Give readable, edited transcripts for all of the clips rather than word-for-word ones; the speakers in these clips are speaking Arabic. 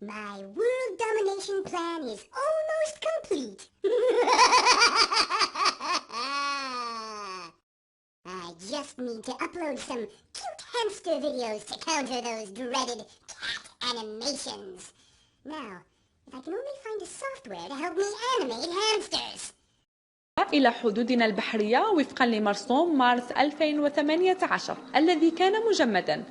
My world domination plan is almost complete. I just need to upload some cute hamster videos to counter those dreaded cat animations. Now, if I can only find a software to help me animate hamsters. إلى حدودنا البحرية وفقا لمرسوم مارس 2018 الذي كان مجمدا.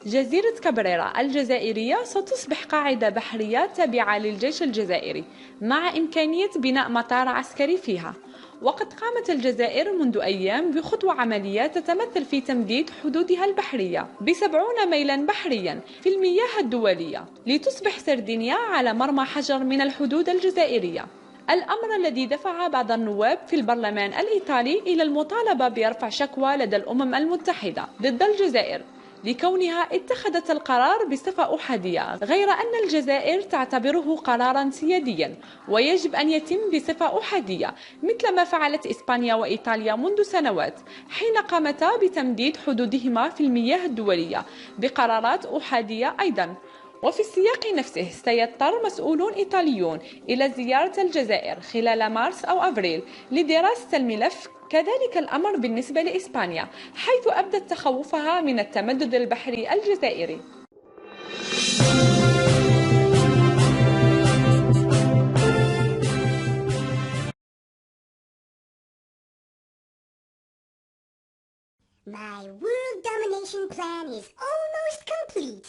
جزيرة كابريرا الجزائرية ستصبح قاعدة بحرية تابعة للجيش الجزائري مع إمكانية بناء مطار عسكري فيها. وقد قامت الجزائر منذ أيام بخطوة عملية تتمثل في تمديد حدودها البحرية ب70 ميلا بحريا في المياه الدولية لتصبح سردينيا على مرمى حجر من الحدود الجزائرية، الأمر الذي دفع بعض النواب في البرلمان الإيطالي إلى المطالبة برفع شكوى لدى الأمم المتحدة ضد الجزائر لكونها اتخذت القرار بصفة أحادية، غير أن الجزائر تعتبره قرارا سياديا ويجب أن يتم بصفة أحادية مثل ما فعلت إسبانيا وإيطاليا منذ سنوات حين قامتا بتمديد حدودهما في المياه الدولية بقرارات أحادية أيضا. وفي السياق نفسه سيضطر مسؤولون إيطاليون إلى زيارة الجزائر خلال مارس أو أبريل لدراسة الملف. كذلك الأمر بالنسبة لإسبانيا حيث أبدت تخوفها من التمدد البحري الجزائري. My world domination plan is almost complete.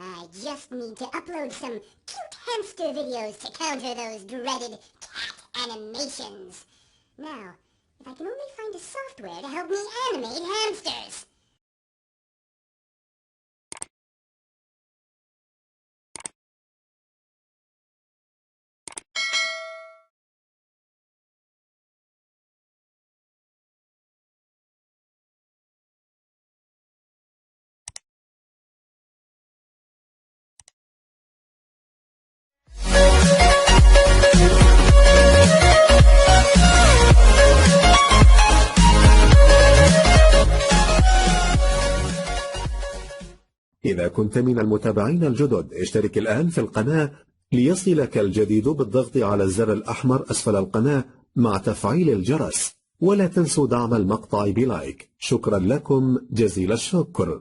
I just need to upload some cute hamster videos to counter those dreaded cat animations. Now, if I can only find a software to help me animate hamsters. إذا كنت من المتابعين الجدد اشترك الآن في القناة ليصلك الجديد بالضغط على الزر الأحمر أسفل القناة مع تفعيل الجرس، ولا تنسوا دعم المقطع بلايك. شكرا لكم جزيل الشكر.